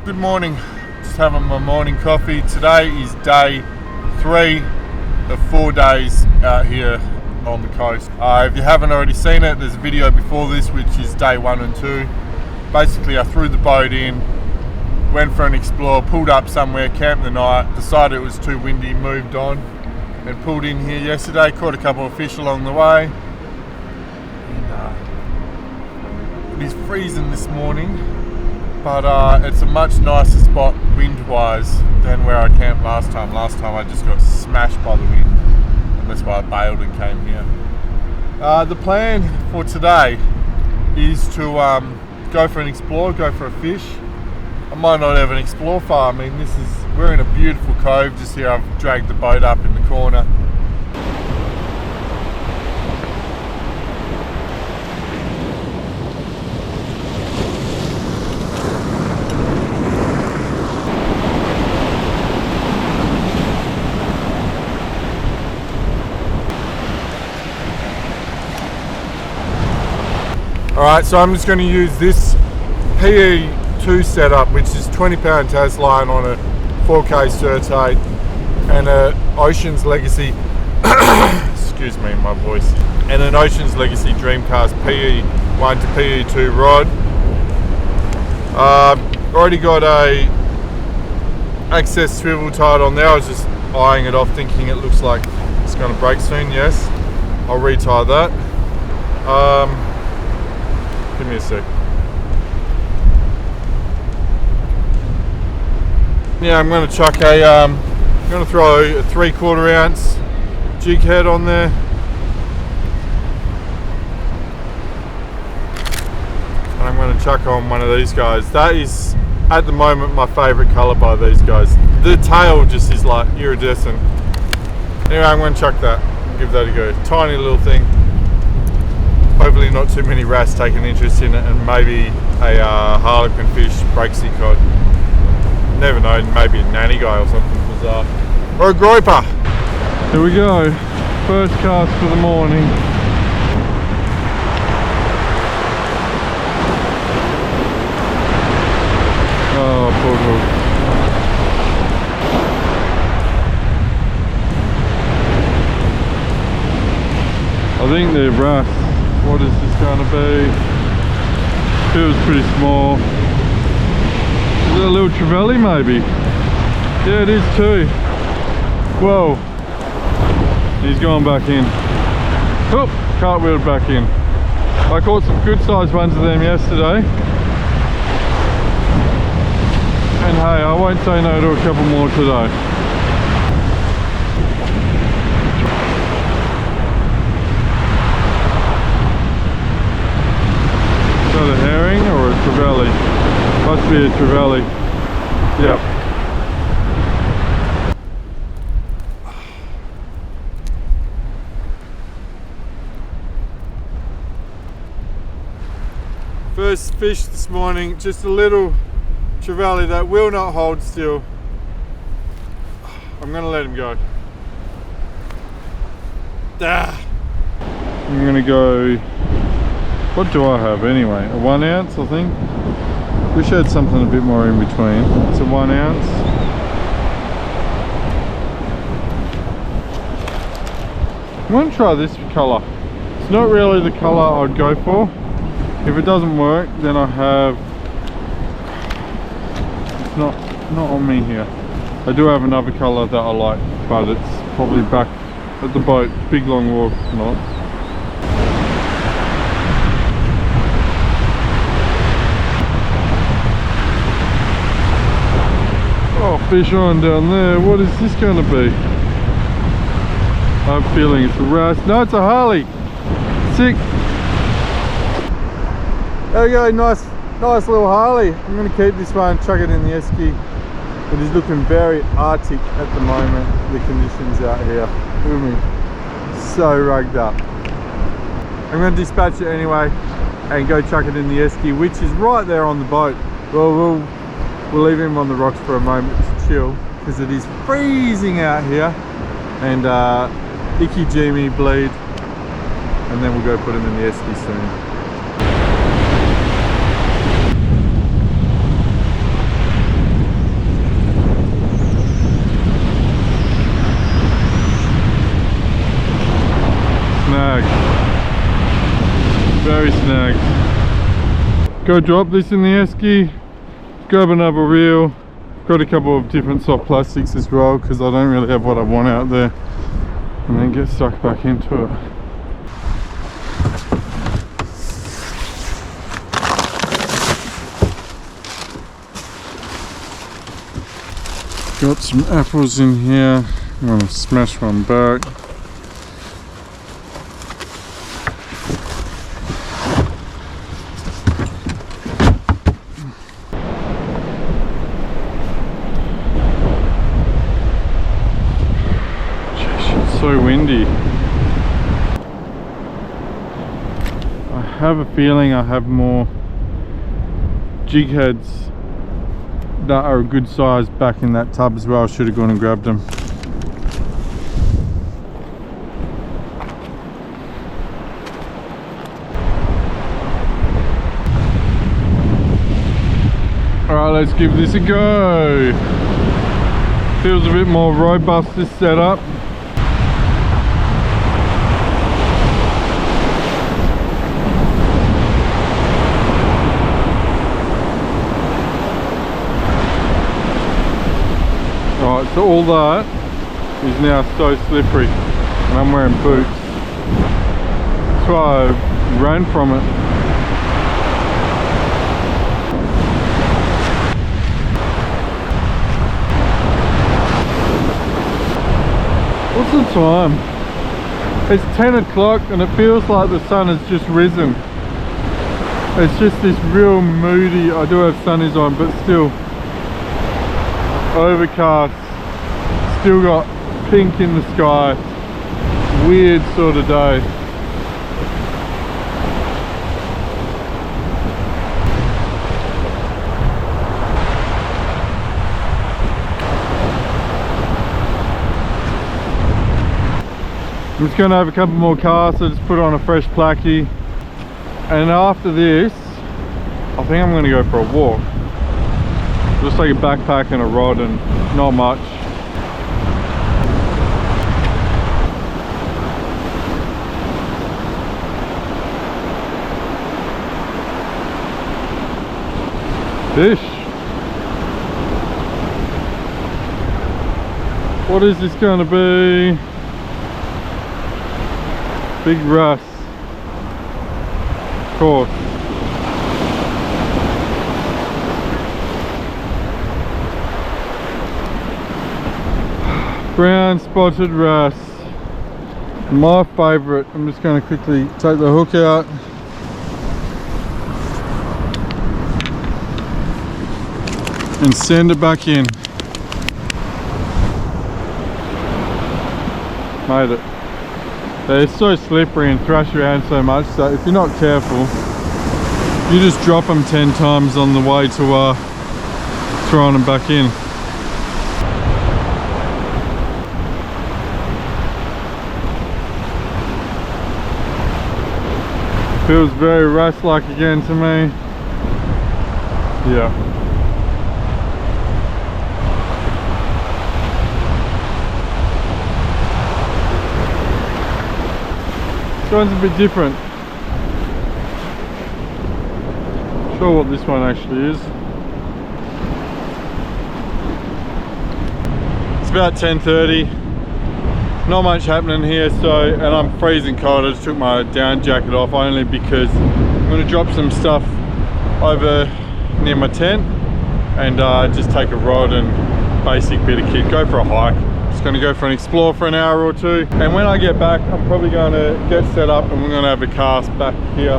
Good morning, just having my morning coffee. Today is day 3 of 4 days out here on the coast. If you haven't already seen it, there's a video before this which is day 1 and 2. Basically I threw the boat in, went for an explore, pulled up somewhere, camped the night, decided it was too windy, moved on and pulled in here yesterday, caught a couple of fish along the way. And, it is freezing this morning, but it's a much nicer spot wind-wise than where I camped last time. Last time I just got smashed by the wind, and that's why I bailed and came here. The plan for today is to go for an explore, go for a fish. I might not even explore far. I mean, we're in a beautiful cove just here. I've dragged the boat up in the corner. Alright, so I'm just going to use this PE2 setup, which is 20-pound Tas line on a 4K Certate and an Ocean's Legacy, excuse me, my voice, and an Ocean's Legacy Dreamcast PE1 to PE2 rod. Already got a access swivel tied on there. I was just eyeing it off thinking it looks like it's going to break soon. Yes, I'll retie that. Give me a sec. Yeah, I'm going to chuck I'm going to throw a 3/4 ounce jig head on there. And I'm going to chuck on one of these guys. That is, at the moment, my favourite colour by these guys. The tail just is like iridescent. Anyway, I'm going to chuck that, give that a go. Tiny little thing. Hopefully not too many wrasse taking interest in it, and maybe a harlequin fish, breaksea cod. Never know, maybe a nanny guy or something bizarre. Or a groper. Here we go, first cast for the morning. Oh, poor hook. I think they're wrasse. What is this going to be? Feels pretty small. Is it a little trevally maybe? Yeah, it is too. Whoa. He's gone back in. Oh, cartwheeled back in. I caught some good sized ones of them yesterday. And hey, I won't say no to a couple more today. Is that a herring or a trevally? Must be a trevally. Yep. First fish this morning, just a little trevally that will not hold still. I'm going to let him go. I'm going to go, what do I have anyway? A 1 ounce, I think. Wish I had something a bit more in between. It's a 1 ounce. I'm going to try this colour. It's not really the colour I'd go for. If it doesn't work, then I have... It's not on me here. I do have another colour that I like, but it's probably back at the boat. Big long walk, not. Oh, fish on down there. What is this going to be? I'm feeling it's a wrasse. No, it's a Harley. Sick. There we go. Nice little Harley. I'm going to keep this one, chuck it in the esky. It is looking very arctic at the moment, the conditions out here. Look at me. So rugged up. I'm going to dispatch it anyway and go chuck it in the esky, which is right there on the boat. Well, we'll leave him on the rocks for a moment to chill, because it is freezing out here, and icky Jimmy bleed, and then we'll go put him in the esky soon. Very snagged. Go drop this in the esky, grab another reel. Got a couple of different soft plastics as well because I don't really have what I want out there, and then get stuck back into it. Got some apples in here. I'm gonna smash one back. So windy. I have a feeling I have more jig heads that are a good size back in that tub as well. I should have gone and grabbed them. Alright, let's give this a go. Feels a bit more robust, this setup. So all that is now so slippery, and I'm wearing boots. That's why I ran from it. What's the time? It's 10 o'clock and it feels like the sun has just risen. It's just this real moody, I do have sunnies on, but still overcast. Still got pink in the sky. Weird sort of day. I'm just going to have a couple more casts, so just put on a fresh placky. And after this, I think I'm going to go for a walk. Just like a backpack and a rod and not much. Fish. What is this going to be? Big wrasse. Of course. Brown spotted wrasse. My favourite. I'm just going to quickly take the hook out. And send it back in. Made it. They're so slippery and thrash around so much, so if you're not careful, you just drop them 10 times on the way to throwing them back in. Feels very wrasse-like again to me. Yeah. This one's a bit different. Not sure what this one actually is. It's about 10:30. Not much happening here, so, and I'm freezing cold. I just took my down jacket off only because I'm going to drop some stuff over near my tent and just take a rod and basic bit of kit, go for a hike. Just going to go for an explore for an hour or two, and when I get back I'm probably going to get set up and we're going to have a cast back here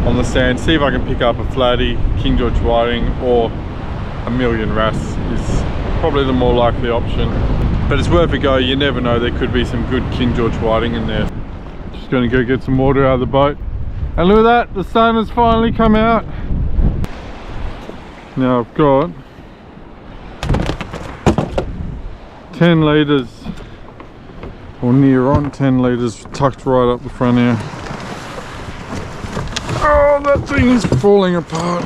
on the sand, see if I can pick up a flatty, King George whiting, or a million wrasse is probably the more likely option. But it's worth a go, you never know, there could be some good King George whiting in there. Just going to go get some water out of the boat. And look at that, the sun has finally come out. Now I've got 10 litres, or near on 10 litres, tucked right up the front here. Oh, that thing is falling apart.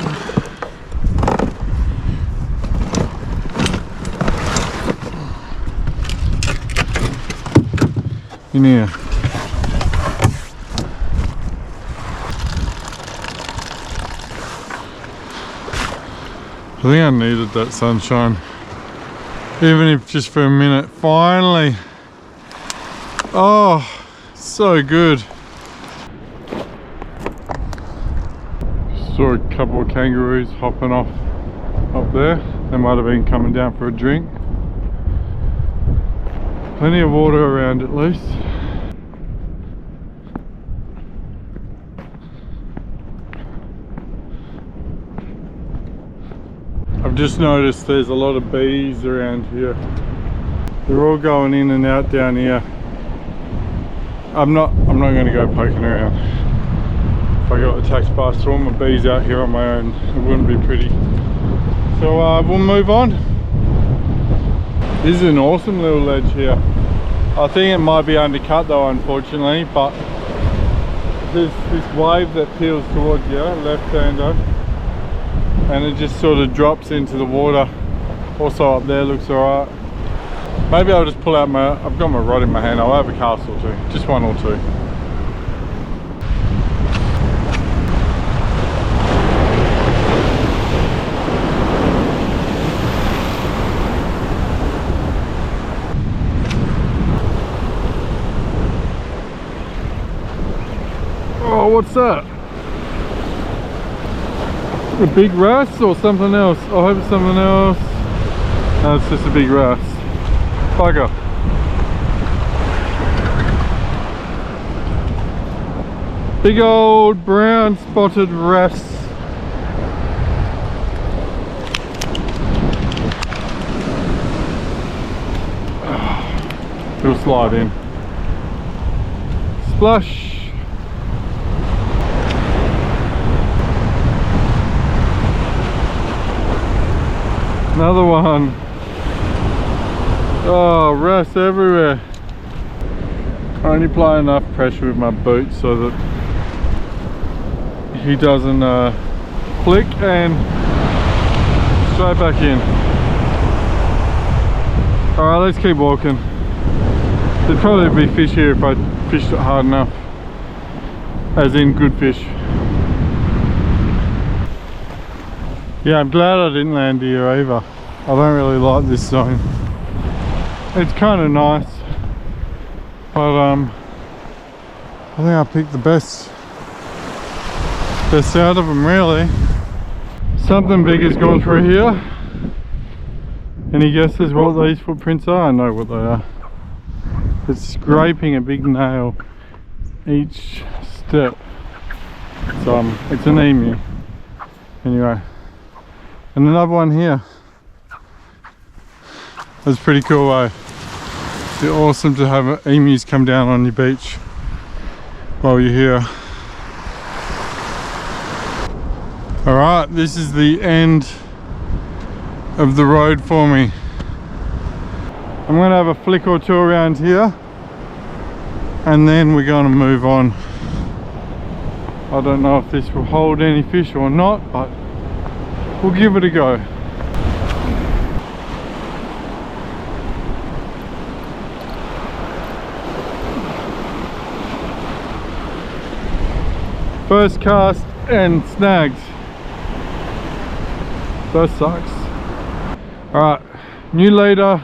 In here. think I needed that sunshine, even if just for a minute. Finally. Oh, so good. Saw a couple of kangaroos hopping off up there. They might have been coming down for a drink. Plenty of water around at least. I've just noticed there's a lot of bees around here. They're all going in and out down here. I'm not going to go poking around. If I got attacked by a swarm of bees out here on my own, it wouldn't be pretty. So we'll move on. This is an awesome little ledge here. I think it might be undercut though, unfortunately, but there's this wave that peels towards you, left-hander, and it just sort of drops into the water. Also up there looks alright. Maybe I'll just pull out I've got my rod in my hand. I'll have a cast or two, just one or two. Oh, what's that? A big wrasse or something else? I hope it's something else. No, it's just a big wrasse. Bugger. Big old brown spotted wrasse. It'll slide in. Splash. Another one. Oh, wrasse everywhere. I only apply enough pressure with my boot so that he doesn't flick, and straight back in. Alright, let's keep walking. There'd probably be fish here if I fished it hard enough. As in good fish. Yeah, I'm glad I didn't land here either. I don't really like this zone. It's kind of nice, but I think I picked the best out of them really. Something big has gone through here. Any guesses what these footprints are? I know what they are. It's scraping a big nail each step. So it's an emu. Anyway. And another one here. That's pretty cool, eh? It's awesome to have emus come down on your beach while you're here. Alright, this is the end of the road for me. I'm going to have a flick or two around here and then we're going to move on. I don't know if this will hold any fish or not, but we'll give it a go. First cast and snags. That sucks. Alright, new leader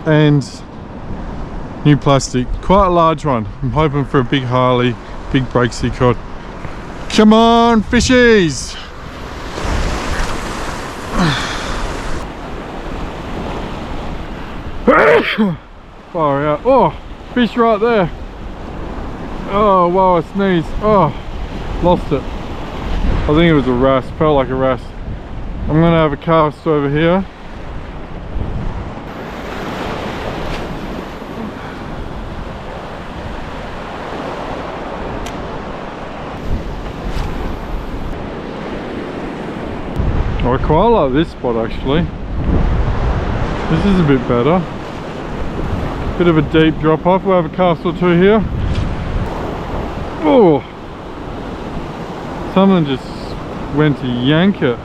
and new plastic. Quite a large one. I'm hoping for a big Harley, big breaksea cod. Come on, fishies! Far out. Oh, fish right there. Oh, wow, I sneezed. Oh, lost it. I think it was a wrasse. Felt like a wrasse. I'm gonna have a cast over here. I quite like this spot actually. This is a bit better. Bit of a deep drop off. We'll have a cast or two here. Oh! Something just went to yank it.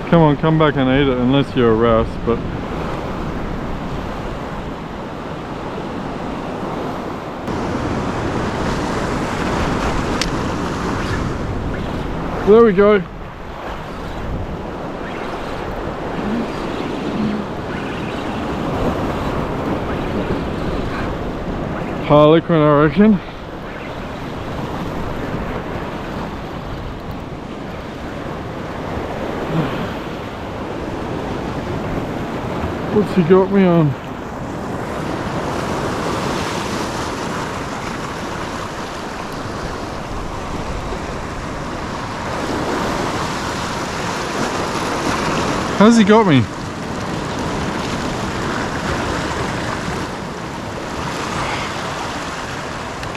Come on, come back and eat it, unless you're a wrasse, but... There we go. Harlequin, I reckon. What's he got me on? How's he got me?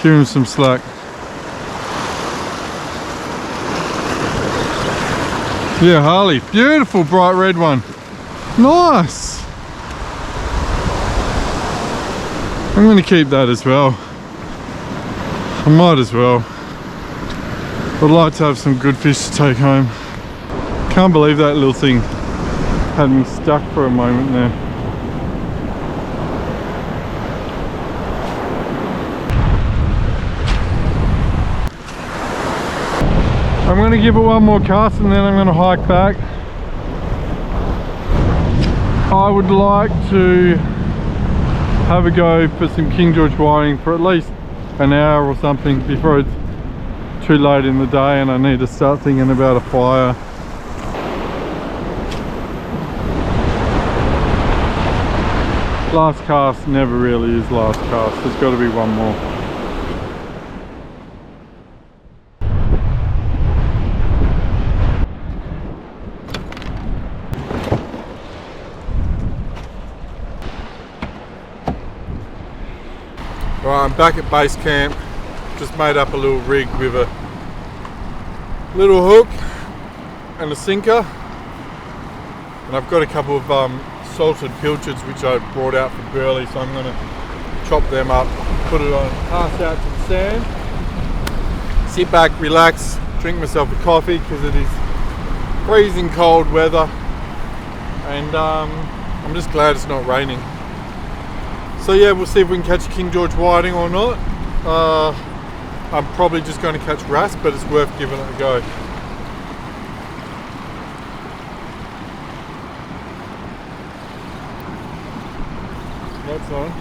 Give him some slack. Yeah, Harley. Beautiful bright red one. Nice. I'm going to keep that as well. I might as well. I'd like to have some good fish to take home. Can't believe that little thing had me stuck for a moment there. I'm going to give it one more cast and then I'm going to hike back. I would like to have a go for some King George whiting for at least an hour or something before it's too late in the day and I need to start thinking about a fire. Last cast never really is last cast, there's got to be one more. Right, I'm back at base camp. Just made up a little rig with a little hook and a sinker. And I've got a couple of salted pilchards which I brought out for burley, so I'm going to chop them up, put it on, pass out to the sand, sit back, relax, drink myself a coffee because it is freezing cold weather, and I'm just glad it's not raining. So yeah, we'll see if we can catch a King George whiting or not. I'm probably just going to catch wrasse, but it's worth giving it a go. That's on.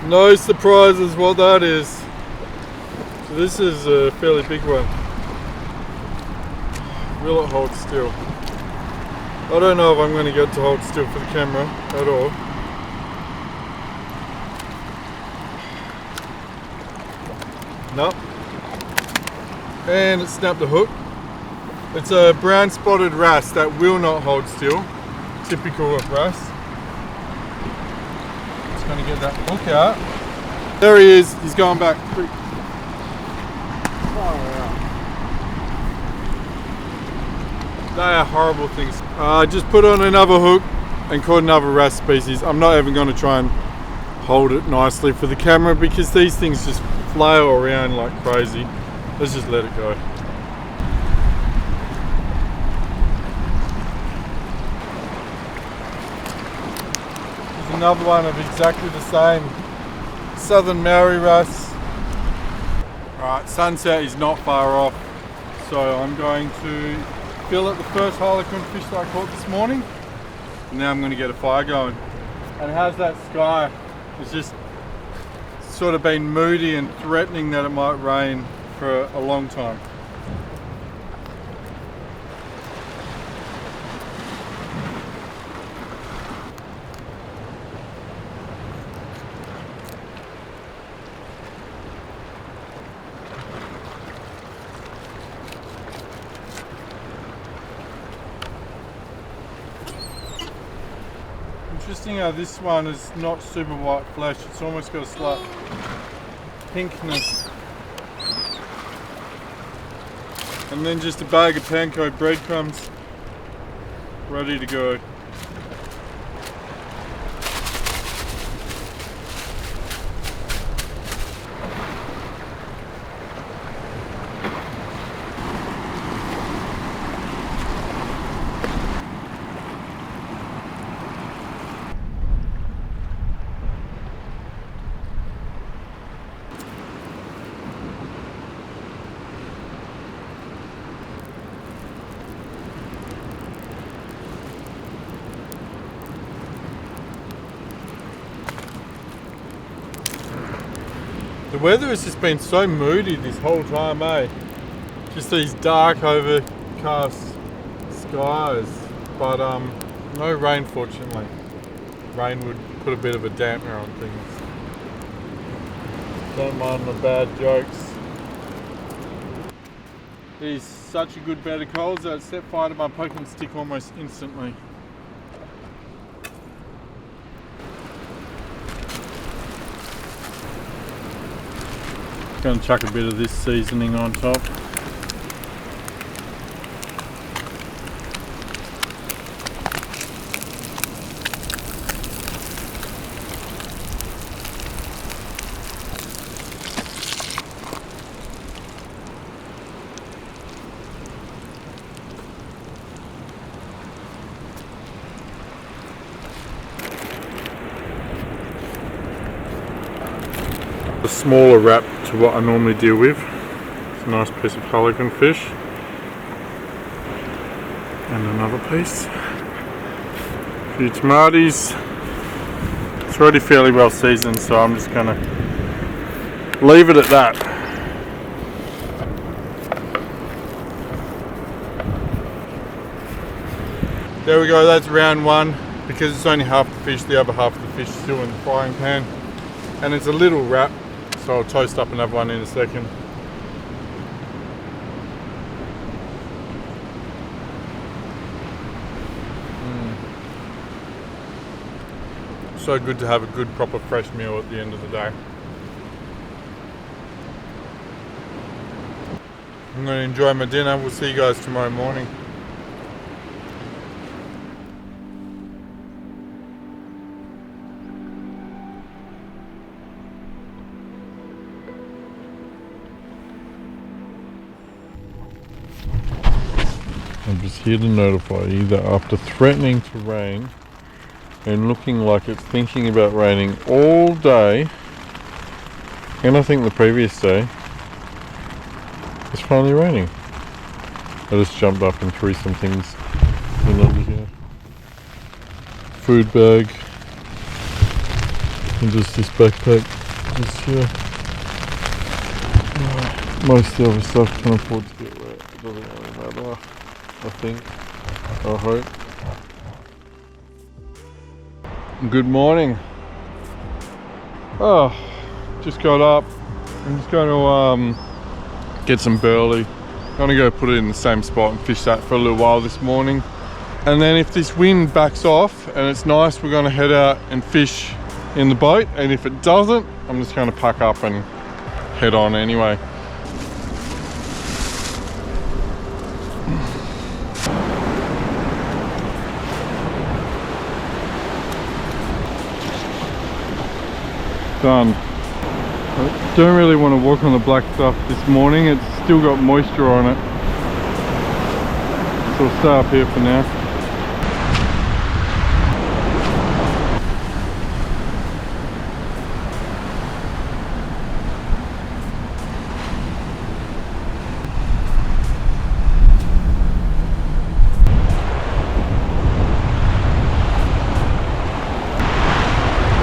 No surprises what that is. So this is a fairly big one. Will it hold still? I don't know if I'm going to get to hold still for the camera at all. Nope. And it snapped the hook. It's a brown spotted wrasse that will not hold still. Typical of wrasse. Just going to get that hook out. There he is. He's going back. They are horrible things. I just put on another hook and caught another wrasse species. I'm not even going to try and hold it nicely for the camera because these things just flail around like crazy. Let's just let it go. There's another one of exactly the same southern Maori wrasse. Alright, sunset is not far off, so I'm going to fill at the first harlequin fish that I caught this morning. And now I'm going to get a fire going. And how's that sky? It's just sort of been moody and threatening that it might rain for a long time. Interesting how this one is not super white flesh, it's almost got a slight pinkness. And then just a bag of panko breadcrumbs ready to go. weather has just been so moody this whole time, eh? Just these dark overcast skies, but no rain fortunately. Rain would put a bit of a dampener on things. Don't mind the bad jokes. It is such a good bed of coals that it set fire to my poking stick almost instantly. Gonna chuck a bit of this seasoning on top. A smaller wrap to what I normally deal with. It's a nice piece of harlequin fish. And another piece. A few tomatoes. It's already fairly well seasoned, so I'm just gonna leave it at that. There we go, that's round one. Because it's only half the fish, the other half of the fish is still in the frying pan. And it's a little wrap, so I'll toast up another one in a second. So good to have a good proper fresh meal at the end of the day. I'm going to enjoy my dinner. We'll see you guys tomorrow morning. I'm just here to notify you that after threatening to rain and looking like it's thinking about raining all day, and I think the previous day, it's finally raining. I just jumped up and threw some things in over here. Food bag, and just this backpack just here. Most of the other stuff can afford to get wet, it doesn't really matter. I think, I hope. Good morning. Oh, just got up. I'm just going to get some burley. I'm going to go put it in the same spot and fish that for a little while this morning. And then if this wind backs off and it's nice, we're going to head out and fish in the boat. And if it doesn't, I'm just going to pack up and head on anyway. Done. I don't really want to walk on the black stuff this morning. It's still got moisture on it. So I'll stay up here for now.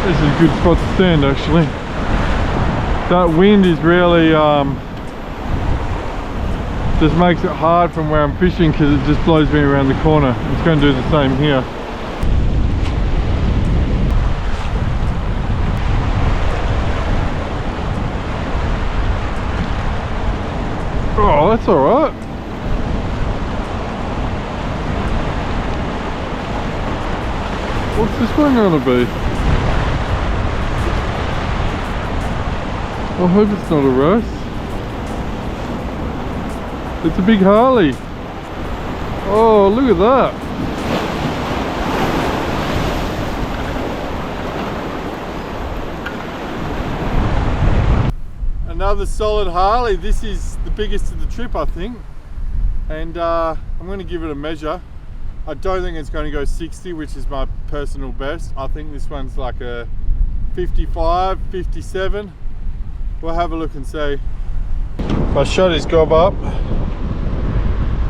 This is a good spot to stand actually. That wind is really just makes it hard from where I'm fishing because it just blows me around the corner. It's going to do the same here. Oh, that's alright. What's this one going to be? I hope it's not a roast. It's a big Harley. Oh, look at that. Another solid Harley. This is the biggest of the trip, I think. And I'm going to give it a measure. I don't think it's going to go 60, which is my personal best. I think this one's like a 55, 57. We'll have a look and see. If I shot his gob up,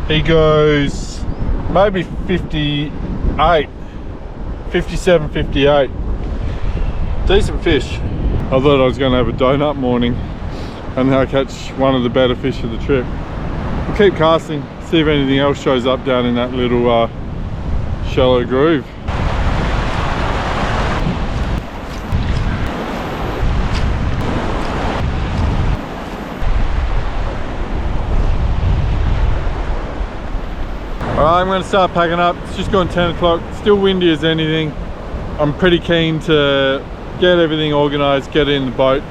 he goes maybe 58, 57, 58. Decent fish. I thought I was going to have a donut morning. and then I catch one of the better fish of the trip. We'll keep casting, see if anything else shows up down in that little shallow groove. Alright, I'm going to start packing up. It's just gone 10 o'clock, still windy as anything. I'm pretty keen to get everything organised, get in the boat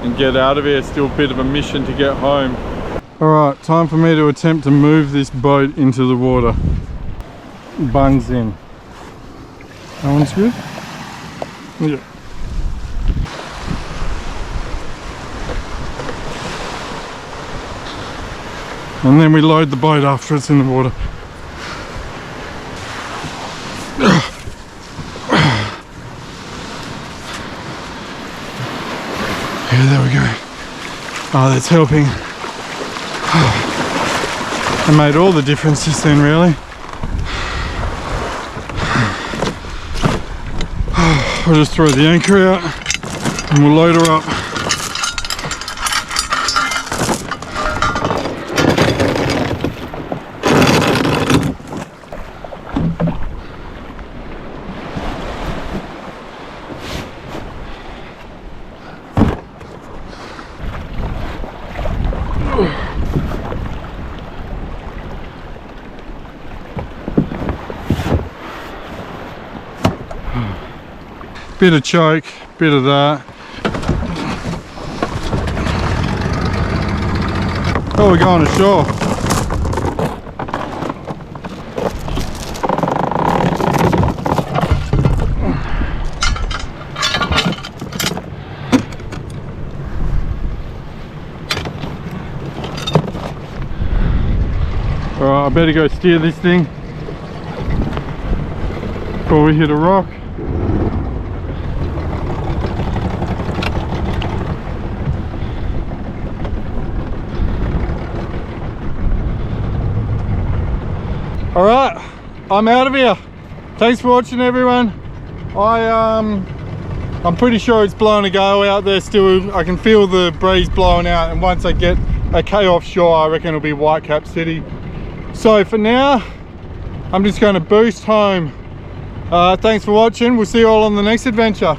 and get out of here. It's still a bit of a mission to get home. Alright, time for me to attempt to move this boat into the water. Bungs in. That one's good? Yeah. And then we load the boat after it's in the water. Yeah, there we go. Oh, that's helping. It made all the difference just then, really. We'll just throw the anchor out and we'll load her up. Bit of choke, bit of that. Oh, we're going ashore. Alright, I better go steer this thing before we hit a rock. Alright, I'm out of here. Thanks for watching, everyone. I'm pretty sure it's blowing a gale out there still. I can feel the breeze blowing out, and once I get okay offshore, I reckon it'll be Whitecap City. So for now, I'm just going to boost home. Thanks for watching. We'll see you all on the next adventure.